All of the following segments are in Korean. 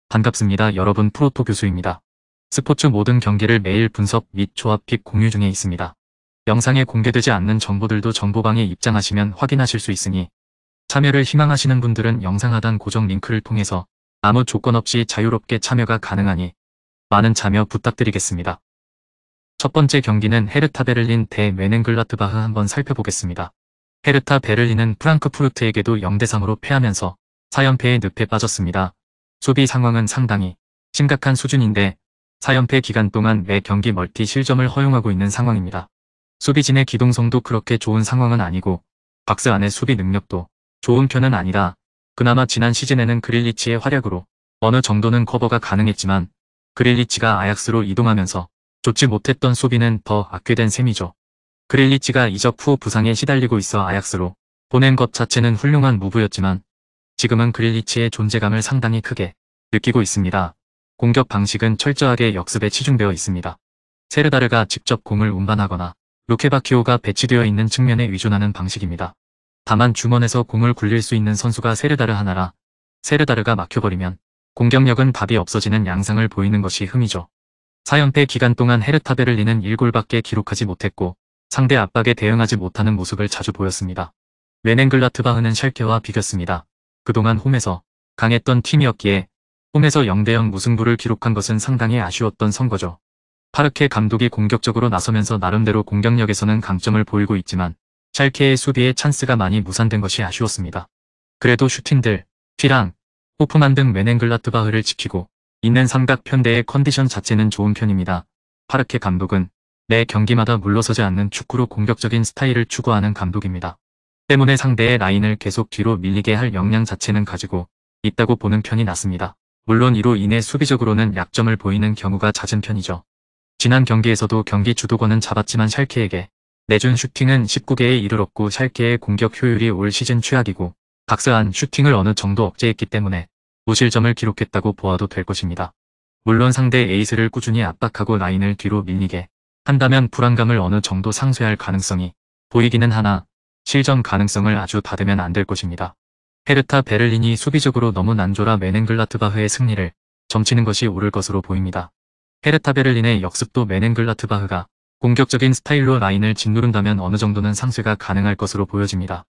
반갑습니다. 여러분, 프로토 교수입니다. 스포츠 모든 경기를 매일 분석 및 조합 픽 공유 중에 있습니다. 영상에 공개되지 않는 정보들도 정보방에 입장하시면 확인하실 수 있으니 참여를 희망하시는 분들은 영상 하단 고정 링크를 통해서 아무 조건 없이 자유롭게 참여가 가능하니 많은 참여 부탁드리겠습니다. 첫 번째 경기는 헤르타 베를린 대 뛻헨글라트바흐 한번 살펴보겠습니다. 헤르타 베를린은 프랑크푸르트에게도 0대3으로 패하면서 4연패의 늪에 빠졌습니다. 수비 상황은 상당히 심각한 수준인데 4연패 기간 동안 매 경기 멀티 실점을 허용하고 있는 상황입니다. 수비진의 기동성도 그렇게 좋은 상황은 아니고 박스 안의 수비 능력도 좋은 편은 아니라 그나마 지난 시즌에는 그릴리치의 활약으로 어느 정도는 커버가 가능했지만 그릴리치가 아약스로 이동하면서 좋지 못했던 수비는 더 악화된 셈이죠. 그릴리치가 이적 후 부상에 시달리고 있어 아약스로 보낸 것 자체는 훌륭한 무브였지만 지금은 그릴리치의 존재감을 상당히 크게 느끼고 있습니다. 공격 방식은 철저하게 역습에 치중되어 있습니다. 세르다르가 직접 공을 운반하거나 루케바키오가 배치되어 있는 측면에 의존하는 방식입니다. 다만 중원에서 공을 굴릴 수 있는 선수가 세르다르 하나라 세르다르가 막혀버리면 공격력은 답이 없어지는 양상을 보이는 것이 흠이죠. 4연패 기간 동안 헤르타 베를린은 1골밖에 기록하지 못했고 상대 압박에 대응하지 못하는 모습을 자주 보였습니다. 뛻헨글라트바흐는 샬케와 비겼습니다. 그동안 홈에서 강했던 팀이었기에 홈에서 0대0 무승부를 기록한 것은 상당히 아쉬웠던 선거죠. 파르케 감독이 공격적으로 나서면서 나름대로 공격력에서는 강점을 보이고 있지만 샬케의 수비에 찬스가 많이 무산된 것이 아쉬웠습니다. 그래도 슈틴들, 휘랑, 호프만 등 뛻헨글라트바흐를 지키고 있는 삼각 편대의 컨디션 자체는 좋은 편입니다. 파르케 감독은 매 경기마다 물러서지 않는 축구로 공격적인 스타일을 추구하는 감독입니다. 때문에 상대의 라인을 계속 뒤로 밀리게 할 역량 자체는 가지고 있다고 보는 편이 낫습니다. 물론 이로 인해 수비적으로는 약점을 보이는 경우가 잦은 편이죠. 지난 경기에서도 경기 주도권은 잡았지만 샬케에게 내준 슈팅은 19개에 이르렀고 샬케의 공격 효율이 올 시즌 최악이고 박스 안 슈팅을 어느 정도 억제했기 때문에 무실점을 기록했다고 보아도 될 것입니다. 물론 상대 에이스를 꾸준히 압박하고 라인을 뒤로 밀리게 한다면 불안감을 어느 정도 상쇄할 가능성이 보이기는 하나 실점 가능성을 아주 닫으면 안 될 것입니다. 헤르타 베를린이 수비적으로 너무 난조라 뛻헨글라트바흐의 승리를 점치는 것이 옳을 것으로 보입니다. 헤르타 베를린의 역습도 뛻헨글라트바흐가 공격적인 스타일로 라인을 짓누른다면 어느 정도는 상쇄가 가능할 것으로 보여집니다.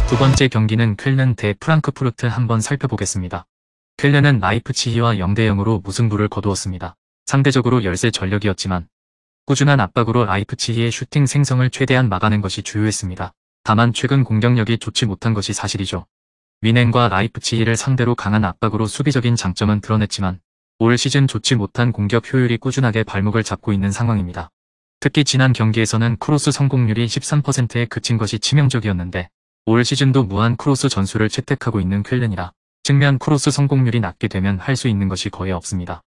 두 번째 경기는 쾰른 대 프랑크푸르트 한번 살펴보겠습니다. 쾰른은 라이프치히와 0대0으로 무승부를 거두었습니다. 상대적으로 열세 전력이었지만 꾸준한 압박으로 라이프치히의 슈팅 생성을 최대한 막아낸 것이 주요했습니다. 다만 최근 공격력이 좋지 못한 것이 사실이죠. 뮌헨과 라이프치히를 상대로 강한 압박으로 수비적인 장점은 드러냈지만 올 시즌 좋지 못한 공격 효율이 꾸준하게 발목을 잡고 있는 상황입니다. 특히 지난 경기에서는 크로스 성공률이 13%에 그친 것이 치명적이었는데 올 시즌도 무한 크로스 전술을 채택하고 있는 쾰른이라 측면 크로스 성공률이 낮게 되면 할 수 있는 것이 거의 없습니다.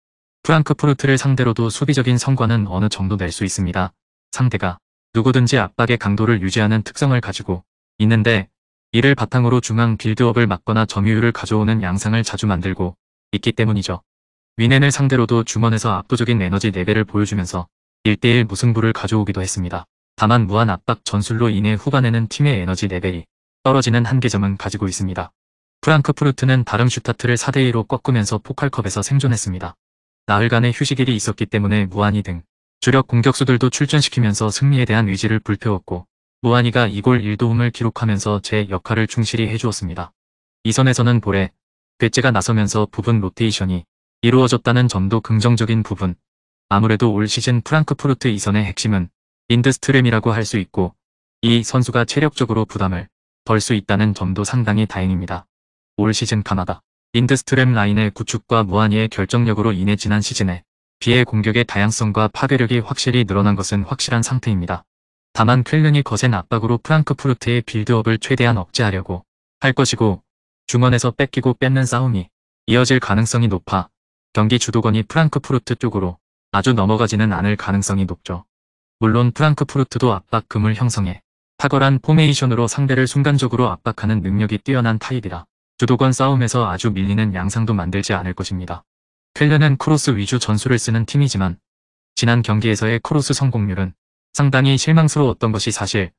프랑크푸르트를 상대로도 수비적인 성과는 어느 정도 낼 수 있습니다. 상대가 누구든지 압박의 강도를 유지하는 특성을 가지고 있는데 이를 바탕으로 중앙 빌드업을 막거나 점유율을 가져오는 양상을 자주 만들고 있기 때문이죠. 뮌헨을 상대로도 중원에서 압도적인 에너지 레벨을 보여주면서 1대1 무승부를 가져오기도 했습니다. 다만 무한 압박 전술로 인해 후반에는 팀의 에너지 레벨이 떨어지는 한계점은 가지고 있습니다. 프랑크푸르트는 다름슈타트를 4대2로 꺾으면서 포칼컵에서 생존했습니다. 나흘간의 휴식일이 있었기 때문에 무하니 등 주력 공격수들도 출전시키면서 승리에 대한 의지를 불태웠고 무하니가 2골 1도움을 기록하면서 제 역할을 충실히 해주었습니다. 이 선에서는 볼에 괴째가 나서면서 부분 로테이션이 이루어졌다는 점도 긍정적인 부분. 아무래도 올 시즌 프랑크푸르트 이선의 핵심은 린드스트렘이라고 할 수 있고 이 선수가 체력적으로 부담을 덜 수 있다는 점도 상당히 다행입니다. 올 시즌 가나다 린드스트렘 라인의 구축과 무하니의 결정력으로 인해 지난 시즌에 비해 공격의 다양성과 파괴력이 확실히 늘어난 것은 확실한 상태입니다. 다만 쾰른이 거센 압박으로 프랑크푸르트의 빌드업을 최대한 억제하려고 할 것이고 중원에서 뺏기고 뺏는 싸움이 이어질 가능성이 높아 경기 주도권이 프랑크푸르트 쪽으로 아주 넘어가지는 않을 가능성이 높죠. 물론 프랑크푸르트도 압박 그물 형성에 탁월한 포메이션으로 상대를 순간적으로 압박하는 능력이 뛰어난 타입이라 주도권 싸움에서 아주 밀리는 양상도 만들지 않을 것입니다. 쾰른은 크로스 위주 전술을 쓰는 팀이지만 지난 경기에서의 크로스 성공률은 상당히 실망스러웠던 것이 사실.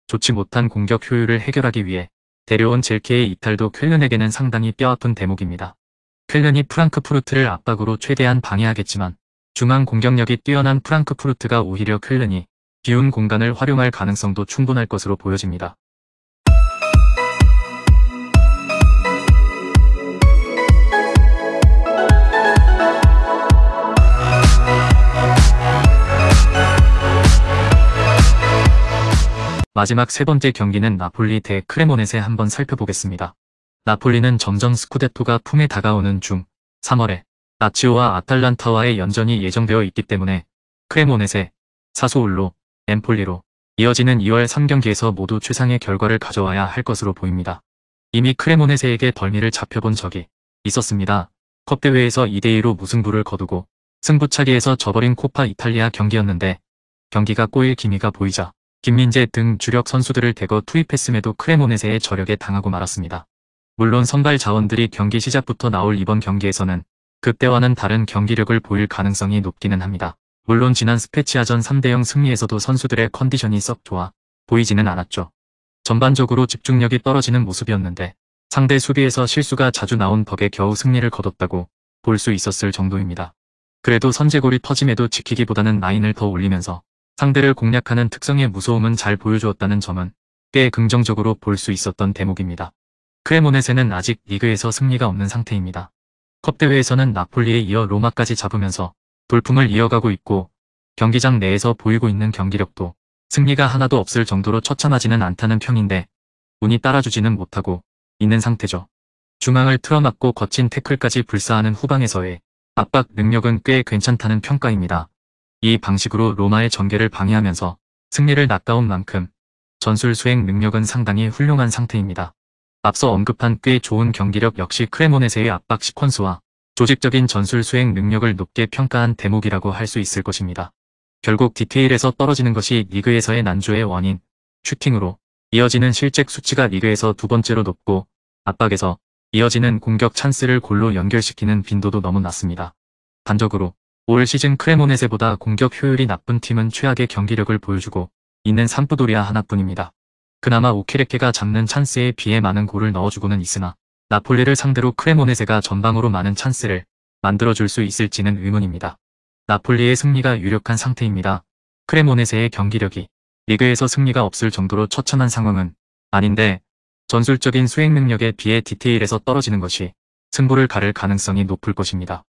좋지 못한 공격 효율을 해결하기 위해 데려온 젤케의 이탈도 쾰른에게는 상당히 뼈아픈 대목입니다. 쾰른이 프랑크푸르트를 압박으로 최대한 방해하겠지만 중앙 공격력이 뛰어난 프랑크푸르트가 오히려 쾰른이 비운 공간을 활용할 가능성도 충분할 것으로 보여집니다. 마지막 세 번째 경기는 나폴리 대 크레모네세 한번 살펴보겠습니다. 나폴리는 점점 스쿠데토가 품에 다가오는 중 3월에 라치오와 아탈란타와의 연전이 예정되어 있기 때문에 크레모네세, 사소울로, 엠폴리로 이어지는 2월 3경기에서 모두 최상의 결과를 가져와야 할 것으로 보입니다. 이미 크레모네세에게 벌미를 잡혀본 적이 있었습니다. 컵대회에서 2대2로 무승부를 거두고 승부차기에서 져버린 코파 이탈리아 경기였는데 경기가 꼬일 기미가 보이자 김민재 등 주력 선수들을 대거 투입했음에도 크레모네세의 저력에 당하고 말았습니다. 물론 선발 자원들이 경기 시작부터 나올 이번 경기에서는 그때와는 다른 경기력을 보일 가능성이 높기는 합니다. 물론 지난 스페치아전 3대0 승리에서도 선수들의 컨디션이 썩 좋아 보이지는 않았죠. 전반적으로 집중력이 떨어지는 모습이었는데 상대 수비에서 실수가 자주 나온 덕에 겨우 승리를 거뒀다고 볼 수 있었을 정도입니다. 그래도 선제골이 터짐에도 지키기보다는 라인을 더 올리면서 상대를 공략하는 특성의 무서움은 잘 보여주었다는 점은 꽤 긍정적으로 볼 수 있었던 대목입니다. 크레모네세는 아직 리그에서 승리가 없는 상태입니다. 컵대회에서는 나폴리에 이어 로마까지 잡으면서 돌풍을 이어가고 있고 경기장 내에서 보이고 있는 경기력도 승리가 하나도 없을 정도로 처참하지는 않다는 평인데 운이 따라주지는 못하고 있는 상태죠. 중앙을 틀어막고 거친 태클까지 불사하는 후방에서의 압박 능력은 꽤 괜찮다는 평가입니다. 이 방식으로 로마의 전개를 방해하면서 승리를 낚아온 만큼 전술 수행 능력은 상당히 훌륭한 상태입니다. 앞서 언급한 꽤 좋은 경기력 역시 크레모네세의 압박 시퀀스와 조직적인 전술 수행 능력을 높게 평가한 대목이라고 할 수 있을 것입니다. 결국 디테일에서 떨어지는 것이 리그에서의 난조의 원인, 슈팅으로 이어지는 실책 수치가 리그에서 두 번째로 높고 압박에서 이어지는 공격 찬스를 골로 연결시키는 빈도도 너무 낮습니다. 단적으로 올 시즌 크레모네세보다 공격 효율이 나쁜 팀은 최악의 경기력을 보여주고 있는 삼프도리아 하나뿐입니다. 그나마 오케레케가 잡는 찬스에 비해 많은 골을 넣어주고는 있으나 나폴리를 상대로 크레모네세가 전방으로 많은 찬스를 만들어줄 수 있을지는 의문입니다. 나폴리의 승리가 유력한 상태입니다. 크레모네세의 경기력이 리그에서 승리가 없을 정도로 처참한 상황은 아닌데 전술적인 수행 능력에 비해 디테일에서 떨어지는 것이 승부를 가를 가능성이 높을 것입니다.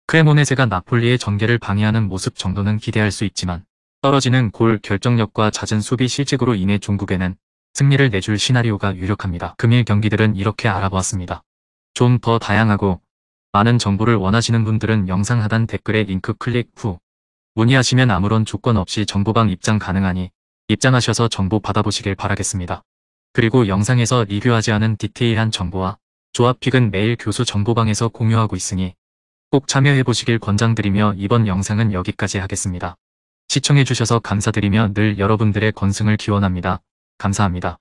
크레모네세가 나폴리의 전개를 방해하는 모습 정도는 기대할 수 있지만 떨어지는 골 결정력과 잦은 수비 실책으로 인해 종국에는 승리를 내줄 시나리오가 유력합니다. 금일 경기들은 이렇게 알아보았습니다. 좀 더 다양하고 많은 정보를 원하시는 분들은 영상 하단 댓글에 링크 클릭 후 문의하시면 아무런 조건 없이 정보방 입장 가능하니 입장하셔서 정보 받아보시길 바라겠습니다. 그리고 영상에서 리뷰하지 않은 디테일한 정보와 조합픽은 매일 교수 정보방에서 공유하고 있으니 꼭 참여해보시길 권장드리며 이번 영상은 여기까지 하겠습니다. 시청해주셔서 감사드리며 늘 여러분들의 건승을 기원합니다. 감사합니다.